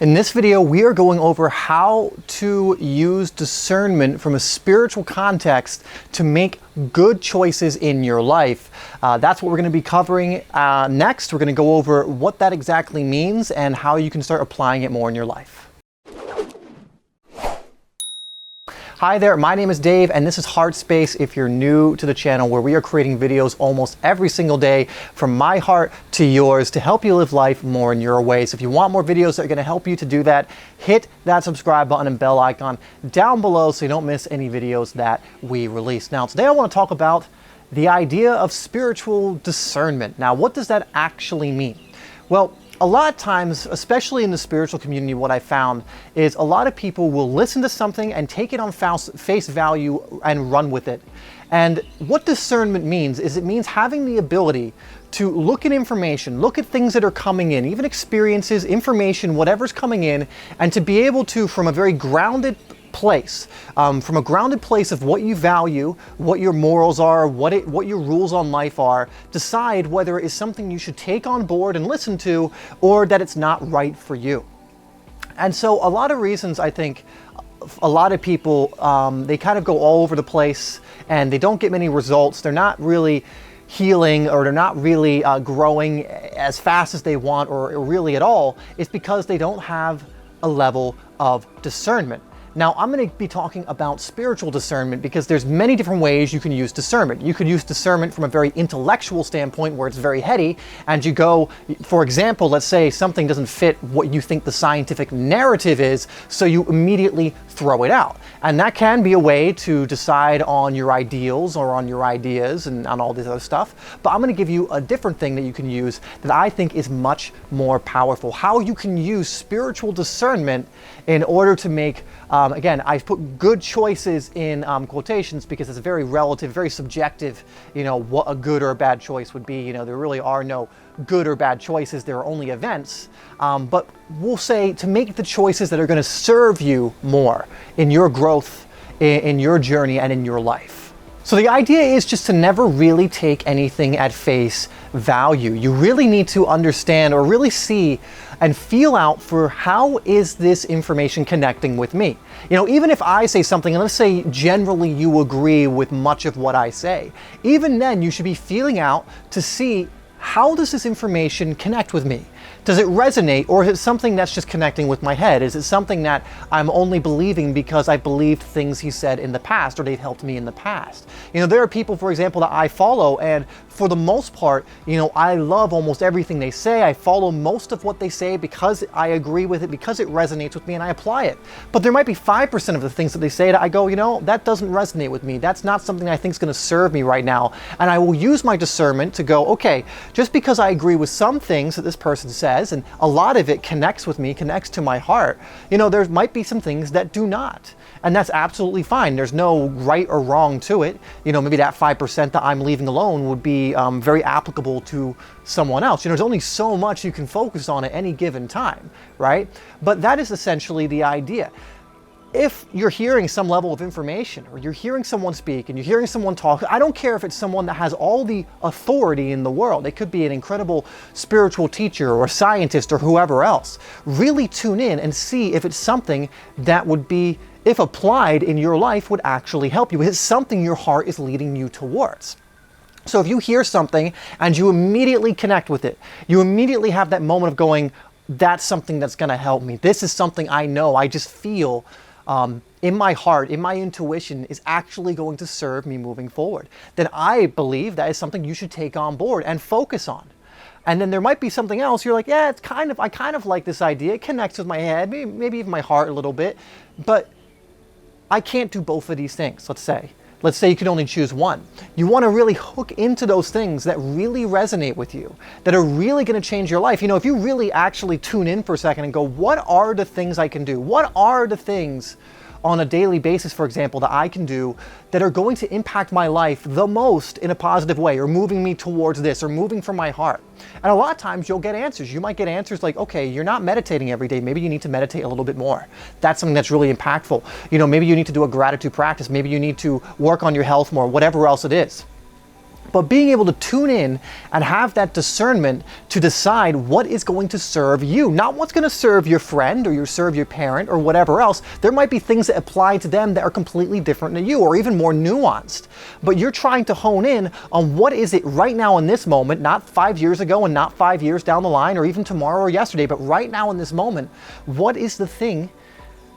In this video, we are going over how to use discernment from a spiritual context to make good choices in your life. That's what we're going to be covering next. We're going to go over what that exactly means and how you can start applying it more in your life. Hi there, my name is Dave and this is HeartSpace if you're new to the channel, where we are creating videos almost every single day from my heart to yours to help you live life more in your ways. If you want more videos that are going to help you to do that, hit that subscribe button and bell icon down below so you don't miss any videos that we release. Now today I want to talk about the idea of spiritual discernment. Now what does that actually mean? Well, a lot of times, especially in the spiritual community, what I found is a lot of people will listen to something and take it on face value and run with it. And what discernment means is it means having the ability to look at information, look at things that are coming in, even experiences, information, whatever's coming in, and to be able to, from a very grounded place, from a grounded place of what you value, what your morals are, what your rules on life are, decide whether it is something you should take on board and listen to, or that it's not right for you. And so a lot of reasons, I think, a lot of people, they kind of go all over the place and they don't get many results. They're not really healing, or they're not really growing as fast as they want, or really at all. It's because they don't have a level of discernment. Now, I'm going to be talking about spiritual discernment because there's many different ways you can use discernment. You could use discernment from a very intellectual standpoint where it's very heady, and you go, for example, let's say something doesn't fit what you think the scientific narrative is, so you immediately throw it out. And that can be a way to decide on your ideals or on your ideas and on all this other stuff. But I'm going to give you a different thing that you can use that I think is much more powerful. How you can use spiritual discernment in order to make again, I've put good choices in quotations because it's very relative, very subjective, what a good or a bad choice would be. There really are no good or bad choices. There are only events. But we'll say to make the choices that are going to serve you more in your growth, in your journey, and in your life. So the idea is just to never really take anything at face value. You really need to understand or really see and feel out for how is this information connecting with me. Even if I say something, and let's say generally you agree with much of what I say, even then you should be feeling out to see how does this information connect with me? Does it resonate, or is it something that's just connecting with my head? Is it something that I'm only believing because I believed things he said in the past, or they've helped me in the past? There are people, for example, that I follow, and for the most part, I love almost everything they say. I follow most of what they say because I agree with it, because it resonates with me, and I apply it. But there might be 5% of the things that they say that I go, that doesn't resonate with me. That's not something I think is going to serve me right now. And I will use my discernment to go, okay, just because I agree with some things that this person says, and a lot of it connects with me, connects to my heart, there might be some things that do not. And that's absolutely fine. There's no right or wrong to it. Maybe that 5% that I'm leaving alone would be very applicable to someone else. There's only so much you can focus on at any given time, right? But that is essentially the idea. If you're hearing some level of information, or you're hearing someone speak and you're hearing someone talk, I don't care if it's someone that has all the authority in the world. It could be an incredible spiritual teacher or scientist or whoever else. Really tune in and see if it's something that would be, if applied in your life, would actually help you. It's something your heart is leading you towards. So if you hear something and you immediately connect with it, you immediately have that moment of going, that's something that's going to help me. This is something I know, I just feel in my heart, in my intuition, is actually going to serve me moving forward, then I believe that is something you should take on board and focus on. And then there might be something else you're like, yeah, I kind of like this idea. It connects with my head, maybe even my heart a little bit, but I can't do both of these things, let's say. Let's say you can only choose one. You want to really hook into those things that really resonate with you, that are really going to change your life. If you really actually tune in for a second and go, what are the things I can do? What are the things on a daily basis, for example, that I can do that are going to impact my life the most in a positive way, or moving me towards this, or moving from my heart? And a lot of times you'll get answers. You might get answers like, okay, you're not meditating every day. Maybe you need to meditate a little bit more. That's something that's really impactful. Maybe you need to do a gratitude practice. Maybe you need to work on your health more, whatever else it is. But being able to tune in and have that discernment to decide what is going to serve you, not what's going to serve your friend or serve your parent or whatever else. There might be things that apply to them that are completely different to you or even more nuanced. But you're trying to hone in on what is it right now in this moment, not 5 years ago and not 5 years down the line or even tomorrow or yesterday, but right now in this moment, what is the thing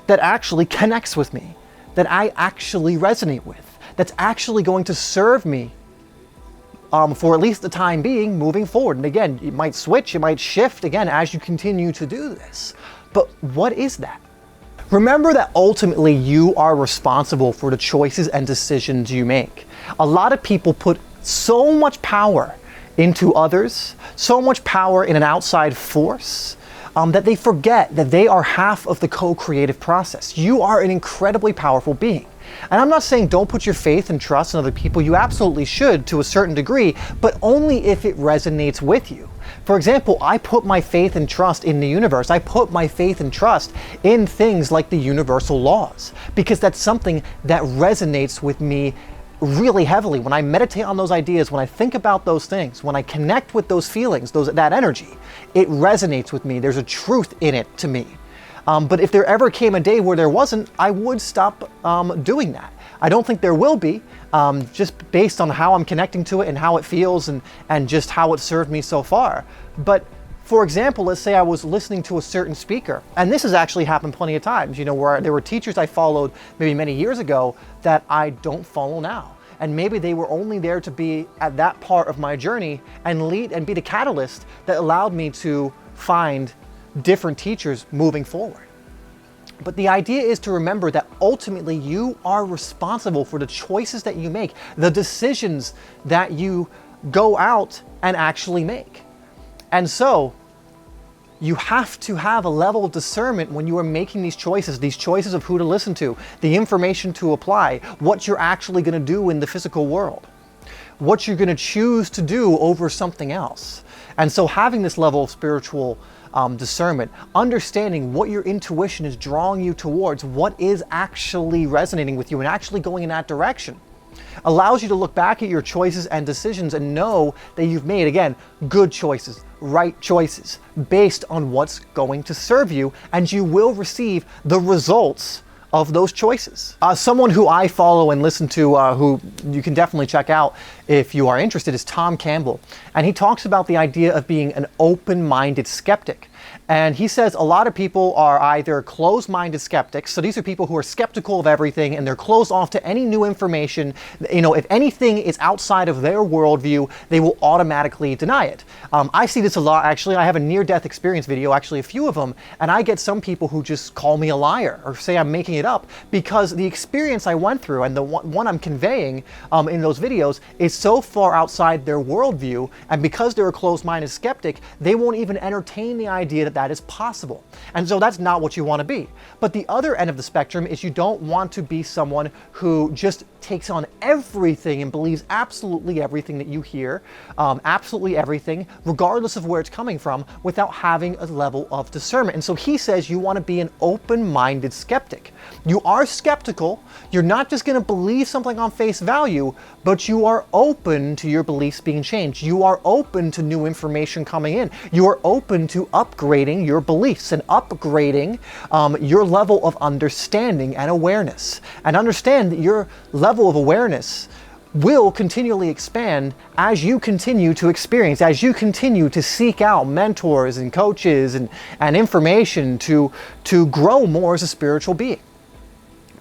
that actually connects with me, that I actually resonate with, that's actually going to serve me for at least the time being moving forward. And again, it might switch, it might shift again as you continue to do this. But what is that? Remember that ultimately you are responsible for the choices and decisions you make. A lot of people put so much power into others, so much power in an outside force, that they forget that they are half of the co-creative process. You are an incredibly powerful being. And I'm not saying don't put your faith and trust in other people. You absolutely should to a certain degree, but only if it resonates with you. For example, I put my faith and trust in the universe. I put my faith and trust in things like the universal laws, because that's something that resonates with me really heavily. When I meditate on those ideas, when I think about those things, when I connect with those feelings, that energy, it resonates with me. There's a truth in it to me. But if there ever came a day where there wasn't, I would stop doing that. I don't think there will be, just based on how I'm connecting to it and how it feels and just how it served me so far. But for example, let's say I was listening to a certain speaker, and this has actually happened plenty of times, where there were teachers I followed maybe many years ago that I don't follow now. And maybe they were only there to be at that part of my journey and lead and be the catalyst that allowed me to find different teachers moving forward. But the idea is to remember that ultimately you are responsible for the choices that you make, the decisions that you go out and actually make. And so you have to have a level of discernment when you are making these choices of who to listen to, the information to apply, what you're actually going to do in the physical world, what you're going to choose to do over something else. And so having this level of spiritual discernment, understanding what your intuition is drawing you towards, what is actually resonating with you and actually going in that direction, allows you to look back at your choices and decisions and know that you've made, again, good choices, right choices, based on what's going to serve you, and you will receive the results of those choices. Someone who I follow and listen to, who you can definitely check out if you are interested, is Tom Campbell. And he talks about the idea of being an open-minded skeptic. And he says a lot of people are either closed-minded skeptics, so these are people who are skeptical of everything and they're closed off to any new information. If anything is outside of their worldview, they will automatically deny it. I see this a lot, actually. I have a near-death experience video, actually a few of them, and I get some people who just call me a liar or say I'm making it up because the experience I went through and the one I'm conveying in those videos is so far outside their worldview, and because they're a closed-minded skeptic, they won't even entertain the idea that is possible. And so that's not what you want to be. But the other end of the spectrum is you don't want to be someone who just takes on everything and believes absolutely everything that you hear, absolutely everything, regardless of where it's coming from, without having a level of discernment. And so he says you want to be an open-minded skeptic. You are skeptical. You're not just going to believe something on face value, but you are open to your beliefs being changed. You are open to new information coming in. You are open to upgrading your beliefs and upgrading your level of understanding and awareness. And understand that your level of awareness will continually expand as you continue to experience, as you continue to seek out mentors and coaches and information to grow more as a spiritual being.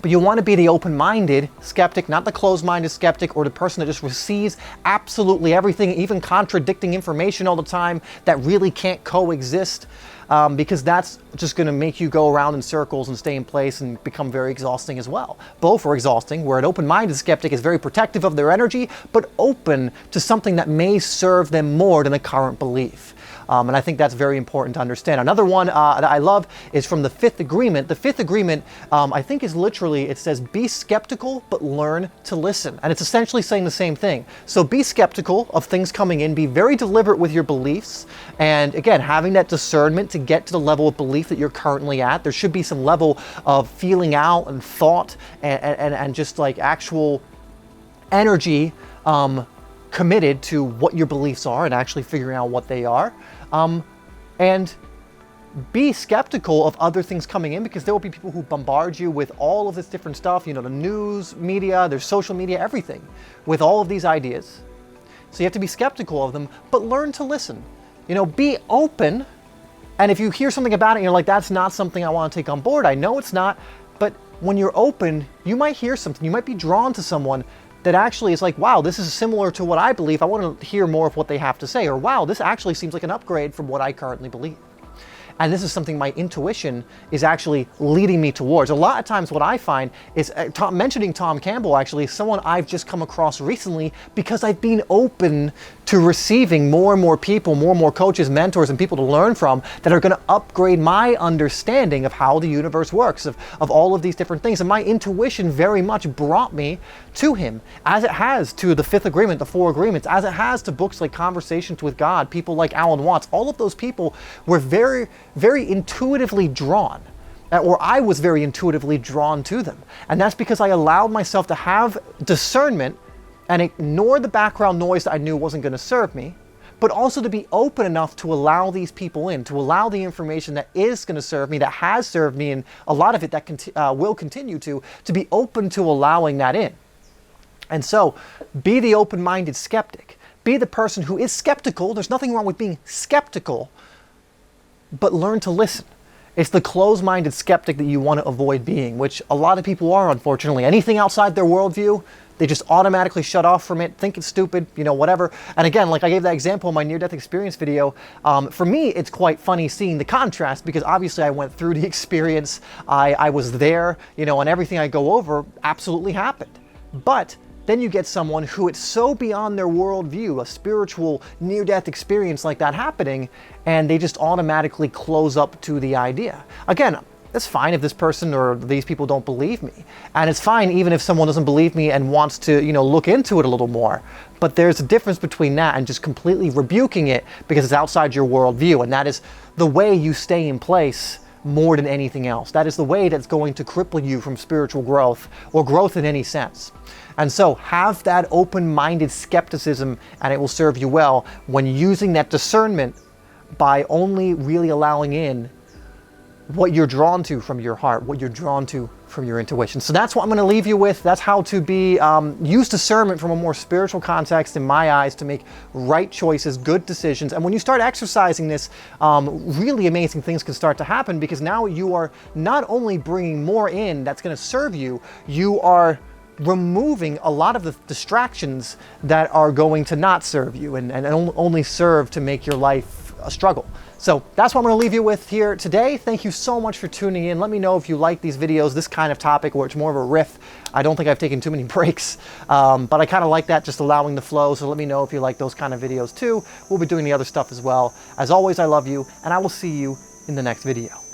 But you want to be the open-minded skeptic, not the closed-minded skeptic or the person that just receives absolutely everything, even contradicting information all the time that really can't coexist, because that's just going to make you go around in circles and stay in place and become very exhausting as well. Both are exhausting, where an open-minded skeptic is very protective of their energy, but open to something that may serve them more than a current belief. And I think that's very important to understand. Another one that I love is from the Fifth Agreement. The Fifth Agreement, I think, is literally, it says, be skeptical, but learn to listen. And it's essentially saying the same thing. So be skeptical of things coming in, be very deliberate with your beliefs, and again, having that discernment to get to the level of belief that you're currently at. There should be some level of feeling out and thought and just like actual energy committed to what your beliefs are and actually figuring out what they are. And be skeptical of other things coming in, because there will be people who bombard you with all of this different stuff, you know, the news, media, there's social media, everything, with all of these ideas. So you have to be skeptical of them, but learn to listen. You know, be open. And if you hear something about it and you're like, that's not something I want to take on board, I know it's not, but when you're open, you might hear something, you might be drawn to someone that actually is like, wow, this is similar to what I believe, I want to hear more of what they have to say, or wow, this actually seems like an upgrade from what I currently believe. And this is something my intuition is actually leading me towards. A lot of times what I find is, mentioning Tom Campbell actually, is someone I've just come across recently because I've been open to receiving more and more people, more and more coaches, mentors, and people to learn from that are going to upgrade my understanding of how the universe works, of all of these different things. And my intuition very much brought me to him, as it has to the Fifth Agreement, the Four Agreements, as it has to books like Conversations with God, people like Alan Watts. All of those people were very, very intuitively drawn, or I was very intuitively drawn to them. And that's because I allowed myself to have discernment and ignore the background noise that I knew wasn't going to serve me, but also to be open enough to allow these people in, to allow the information that is going to serve me, that has served me, and a lot of it that will continue to be open to allowing that in. And so, be the open-minded skeptic. Be the person who is skeptical. There's nothing wrong with being skeptical, but learn to listen. It's the closed-minded skeptic that you want to avoid being, which a lot of people are, unfortunately. Anything outside their worldview, they just automatically shut off from it, think it's stupid, you know, whatever. And again, like I gave that example in my near-death experience video, for me, it's quite funny seeing the contrast, because obviously I went through the experience, I was there, you know, and everything I go over absolutely happened. But then you get someone who it's so beyond their worldview, a spiritual near-death experience like that happening, and they just automatically close up to the idea. Again, it's fine if this person or these people don't believe me. And it's fine even if someone doesn't believe me and wants to, you know, look into it a little more. But there's a difference between that and just completely rebuking it because it's outside your worldview. And that is the way you stay in place more than anything else. That is the way that's going to cripple you from spiritual growth, or growth in any sense. And so have that open-minded skepticism, and it will serve you well when using that discernment by only really allowing in what you're drawn to from your heart, what you're drawn to from your intuition. So that's what I'm going to leave you with. That's how to be use discernment from a more spiritual context, in my eyes, to make right choices, good decisions. And when you start exercising this, really amazing things can start to happen, because now you are not only bringing more in that's going to serve you, you are removing a lot of the distractions that are going to not serve you and only serve to make your life a struggle. So that's what I'm going to leave you with here today. Thank you so much for tuning in. Let me know if you like these videos, this kind of topic where it's more of a riff. I don't think I've taken too many breaks, but I kind of like that, just allowing the flow. So let me know if you like those kind of videos too. We'll be doing the other stuff as well. As always, I love you, and I will see you in the next video.